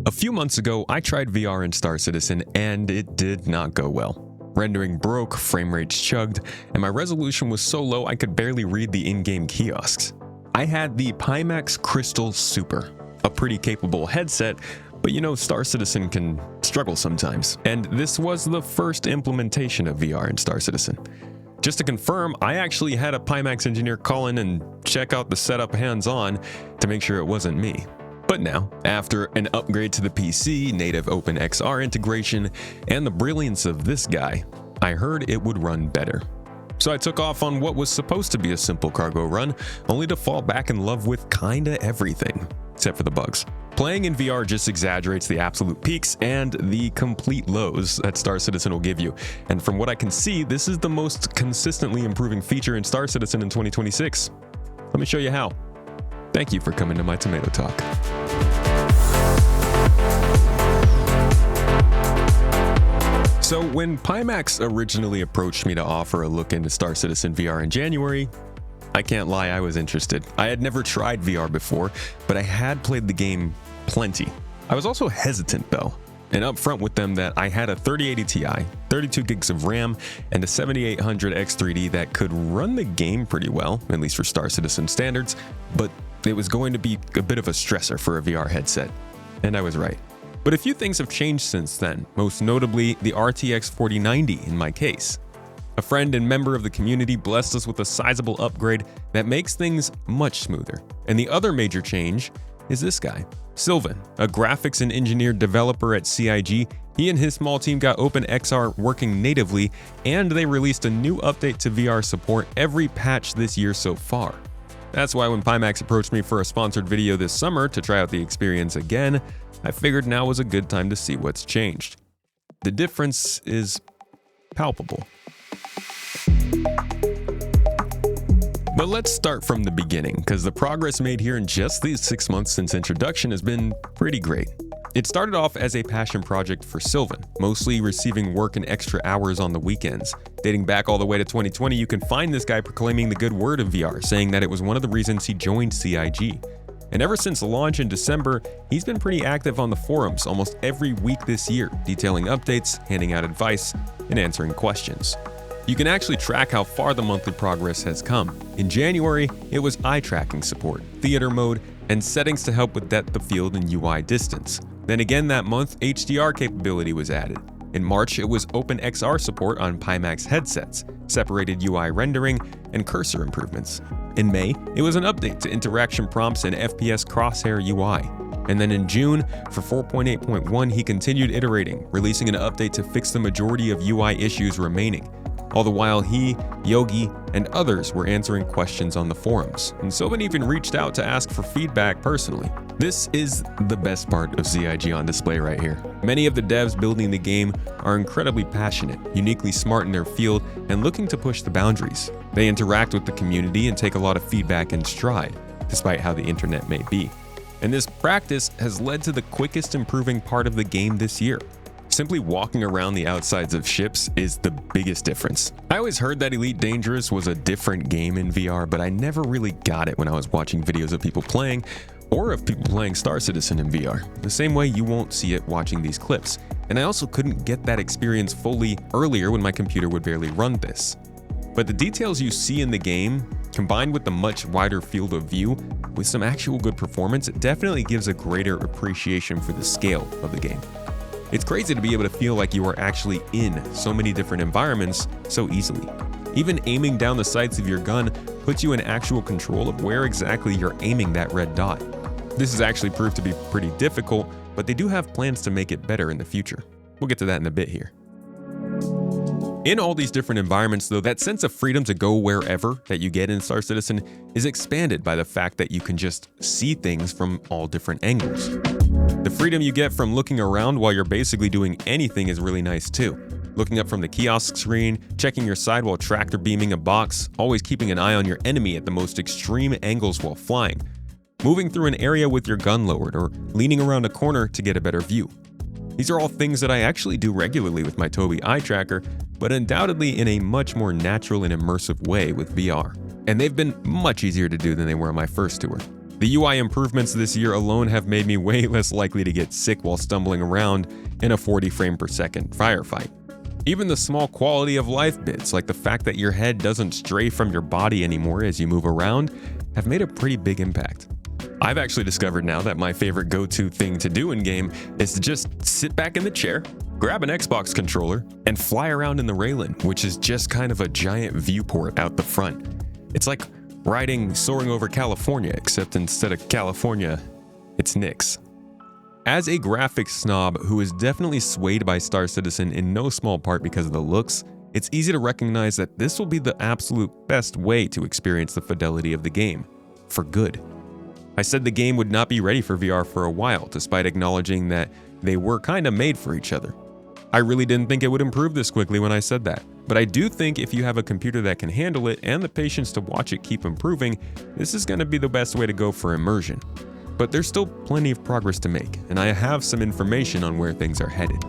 A few months ago, I tried VR in Star Citizen and it did not go well. Rendering broke, frame rates chugged, and my resolution was so low I could barely read the in-game kiosks. I had the Pimax Crystal Super, a pretty capable headset, but you know Star Citizen can struggle sometimes, and this was the first implementation of VR in Star Citizen. Just to confirm, I actually had a Pimax engineer call in and check out the setup hands-on to make sure it wasn't me. But now, after an upgrade to the PC, native OpenXR integration, and the brilliance of this guy, I heard it would run better. So I took off on what was supposed to be a simple cargo run, only to fall back in love with kinda everything, except for the bugs. Playing in VR just exaggerates the absolute peaks and the complete lows that Star Citizen will give you. And from what I can see, this is the most consistently improving feature in Star Citizen in 2026. Let me show you how. Thank you for coming to my Tomato Talk. So when Pimax originally approached me to offer a look into Star Citizen VR in January, I can't lie, I was interested. I had never tried VR before, but I had played the game plenty. I was also hesitant though, and upfront with them that I had a 3080 Ti, 32 gigs of RAM, and a 7800 X3D that could run the game pretty well, at least for Star Citizen standards, but it was going to be a bit of a stressor for a VR headset. And I was right. But a few things have changed since then, most notably the RTX 4090 in my case. A friend and member of the community blessed us with a sizable upgrade that makes things much smoother. And the other major change is this guy, Sylvan, a graphics and engineer developer at CIG. He and his small team got OpenXR working natively, and they released a new update to VR support every patch this year so far. That's why when Pimax approached me for a sponsored video this summer to try out the experience again, I figured now was a good time to see what's changed. The difference is palpable. But let's start from the beginning, because the progress made here in just these 6 months since introduction has been pretty great. It started off as a passion project for Sylvan, mostly receiving work and extra hours on the weekends. Dating back all the way to 2020, you can find this guy proclaiming the good word of VR, saying that it was one of the reasons he joined CIG. And ever since launch in December, he's been pretty active on the forums almost every week this year, detailing updates, handing out advice, and answering questions. You can actually track how far the monthly progress has come. In January, it was eye tracking support, theater mode, and settings to help with depth of field and UI distance. Then again that month, HDR capability was added. In March, it was OpenXR support on Pimax headsets, separated UI rendering, and cursor improvements. In May, it was an update to interaction prompts and FPS crosshair UI. And then in June, for 4.8.1, he continued iterating, releasing an update to fix the majority of UI issues remaining. All the while he, Yogi, and others were answering questions on the forums, and Sylvan even reached out to ask for feedback personally. This is the best part of CIG on display right here. Many of the devs building the game are incredibly passionate, uniquely smart in their field, and looking to push the boundaries. They interact with the community and take a lot of feedback in stride, despite how the internet may be. And this practice has led to the quickest improving part of the game this year. Simply walking around the outsides of ships is the biggest difference. I always heard that Elite Dangerous was a different game in VR, but I never really got it when I was watching videos of people playing, or of people playing Star Citizen in VR, the same way you won't see it watching these clips. And I also couldn't get that experience fully earlier when my computer would barely run this. But the details you see in the game, combined with the much wider field of view, with some actual good performance, it definitely gives a greater appreciation for the scale of the game. It's crazy to be able to feel like you are actually in so many different environments so easily. Even aiming down the sights of your gun puts you in actual control of where exactly you're aiming that red dot. This has actually proved to be pretty difficult, but they do have plans to make it better in the future. We'll get to that in a bit here. In all these different environments though, that sense of freedom to go wherever that you get in Star Citizen is expanded by the fact that you can just see things from all different angles. The freedom you get from looking around while you're basically doing anything is really nice too. Looking up from the kiosk screen, checking your side while tractor beaming a box, always keeping an eye on your enemy at the most extreme angles while flying. Moving through an area with your gun lowered, or leaning around a corner to get a better view. These are all things that I actually do regularly with my Tobii eye tracker, but undoubtedly in a much more natural and immersive way with VR. And they've been much easier to do than they were on my first tour. The UI improvements this year alone have made me way less likely to get sick while stumbling around in a 40 frame per second firefight. Even the small quality of life bits, like the fact that your head doesn't stray from your body anymore as you move around, have made a pretty big impact. I've actually discovered now that my favorite go-to thing to do in-game is to just sit back in the chair, grab an Xbox controller, and fly around in the Raylan, which is just kind of a giant viewport out the front. It's like soaring over California, except instead of California, it's Knicks. As a graphics snob who is definitely swayed by Star Citizen in no small part because of the looks, it's easy to recognize that this will be the absolute best way to experience the fidelity of the game, for good. I said the game would not be ready for VR for a while, despite acknowledging that they were kinda made for each other. I really didn't think it would improve this quickly when I said that, but I do think if you have a computer that can handle it and the patience to watch it keep improving, this is gonna be the best way to go for immersion. But there's still plenty of progress to make, and I have some information on where things are headed.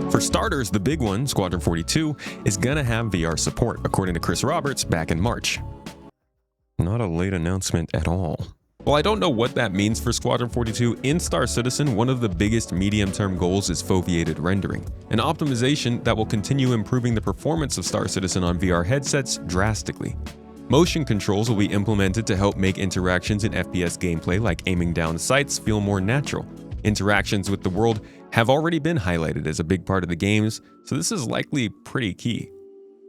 For starters, the big one, Squadron 42, is gonna have VR support, according to Chris Roberts back in March. Not a late announcement at all. While I don't know what that means for Squadron 42, in Star Citizen, one of the biggest medium-term goals is foveated rendering, an optimization that will continue improving the performance of Star Citizen on VR headsets drastically. Motion controls will be implemented to help make interactions in FPS gameplay like aiming down sights feel more natural. Interactions with the world have already been highlighted as a big part of the games, so this is likely pretty key.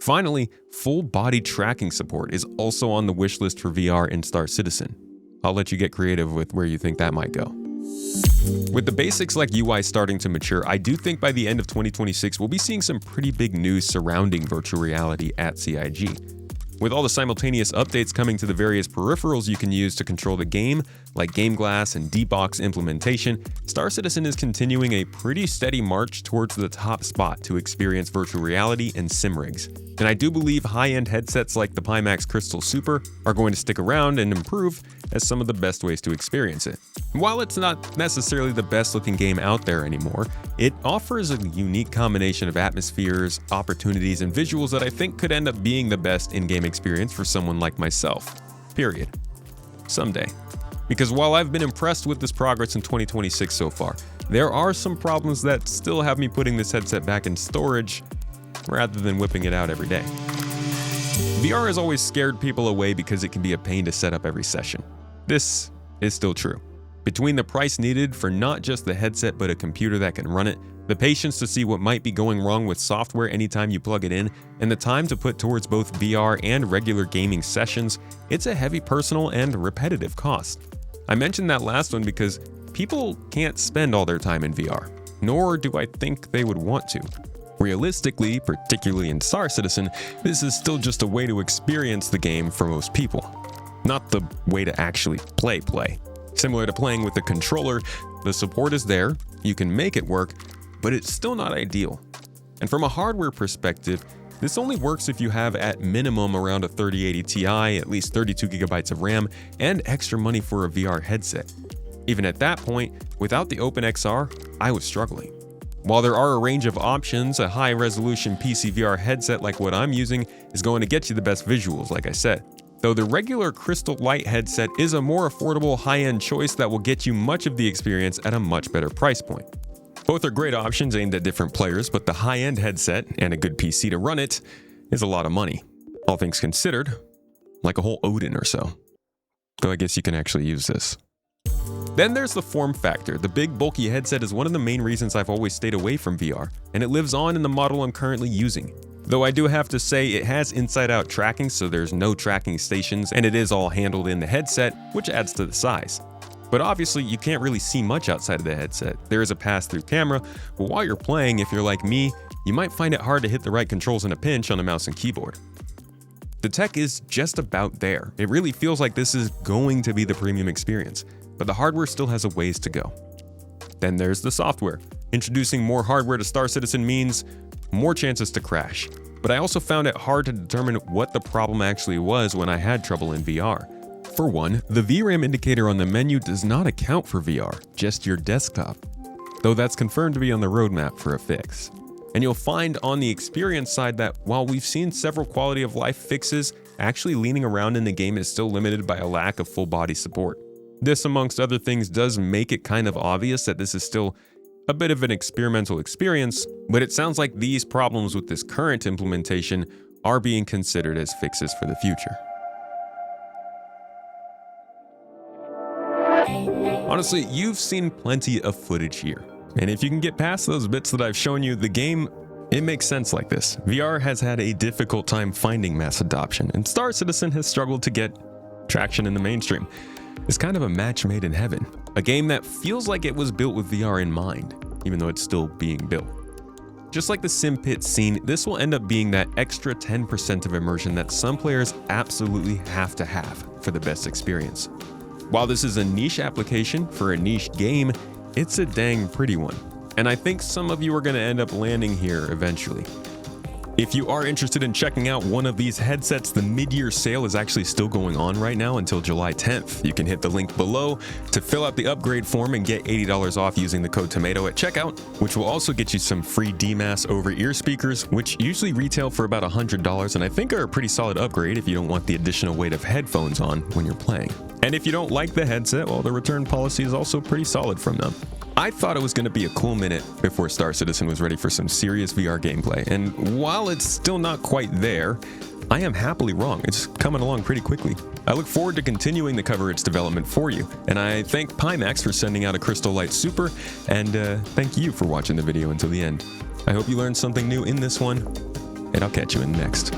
Finally, full body tracking support is also on the wishlist for VR in Star Citizen. I'll let you get creative with where you think that might go. With the basics like UI starting to mature, I do think by the end of 2026 we'll be seeing some pretty big news surrounding virtual reality at CIG. With all the simultaneous updates coming to the various peripherals you can use to control the game, like Game Glass and D-Box implementation, Star Citizen is continuing a pretty steady march towards the top spot to experience virtual reality and sim rigs. And I do believe high-end headsets like the Pimax Crystal Super are going to stick around and improve as some of the best ways to experience it. And while it's not necessarily the best looking game out there anymore, it offers a unique combination of atmospheres, opportunities, and visuals that I think could end up being the best in-game experience for someone like myself. Period. Someday. Because while I've been impressed with this progress in 2026 so far, there are some problems that still have me putting this headset back in storage rather than whipping it out every day. VR has always scared people away because it can be a pain to set up every session. This is still true. Between the price needed for not just the headset but a computer that can run it, the patience to see what might be going wrong with software anytime you plug it in, and the time to put towards both VR and regular gaming sessions, it's a heavy personal and repetitive cost. I mentioned that last one because people can't spend all their time in VR, nor do I think they would want to. Realistically, particularly in Star Citizen, this is still just a way to experience the game for most people, not the way to actually play. Similar to playing with a controller, the support is there, you can make it work, but it's still not ideal. And from a hardware perspective, this only works if you have at minimum around a 3080 Ti, at least 32 gigabytes of RAM, and extra money for a VR headset. Even at that point, without the OpenXR, I was struggling. While there are a range of options, a high-resolution PC VR headset like what I'm using is going to get you the best visuals, like I said. Though the regular Crystal Light headset is a more affordable high-end choice that will get you much of the experience at a much better price point. Both are great options aimed at different players, but the high-end headset and a good PC to run it is a lot of money. All things considered, like a whole Odin or so. Though I guess you can actually use this. Then there's the form factor. The big bulky headset is one of the main reasons I've always stayed away from VR, and it lives on in the model I'm currently using. Though I do have to say it has inside-out tracking, so there's no tracking stations, and it is all handled in the headset, which adds to the size. But obviously you can't really see much outside of the headset. There is a pass-through camera, but while you're playing, if you're like me, you might find it hard to hit the right controls in a pinch on a mouse and keyboard. The tech is just about there. It really feels like this is going to be the premium experience, but the hardware still has a ways to go. Then there's the software. Introducing more hardware to Star Citizen means more chances to crash. But I also found it hard to determine what the problem actually was when I had trouble in VR. For one, the VRAM indicator on the menu does not account for VR, just your desktop. Though that's confirmed to be on the roadmap for a fix. And you'll find on the experience side that while we've seen several quality of life fixes, actually leaning around in the game is still limited by a lack of full body support. This, amongst other things, does make it kind of obvious that this is still a bit of an experimental experience, but it sounds like these problems with this current implementation are being considered as fixes for the future. Honestly, you've seen plenty of footage here, and if you can get past those bits that I've shown you, the game, it makes sense like this. VR has had a difficult time finding mass adoption, and Star Citizen has struggled to get traction in the mainstream. It's kind of a match made in heaven, a game that feels like it was built with VR in mind, even though it's still being built. Just like the Sim Pit scene, this will end up being that extra 10% of immersion that some players absolutely have to have for the best experience. While this is a niche application for a niche game, it's a dang pretty one, and I think some of you are going to end up landing here eventually. If you are interested in checking out one of these headsets, the mid-year sale is actually still going on right now until July 10th. You can hit the link below to fill out the upgrade form and get $80 off using the code TOMATO at checkout, which will also get you some free DMAS over-ear speakers, which usually retail for about $100 and I think are a pretty solid upgrade if you don't want the additional weight of headphones on when you're playing. And if you don't like the headset, well, the return policy is also pretty solid from them. I thought it was going to be a cool minute before Star Citizen was ready for some serious VR gameplay, and while it's still not quite there, I am happily wrong. It's coming along pretty quickly. I look forward to continuing to cover its development for you, and I thank Pimax for sending out a Crystal Light Super, and thank you for watching the video until the end. I hope you learned something new in this one, and I'll catch you in the next.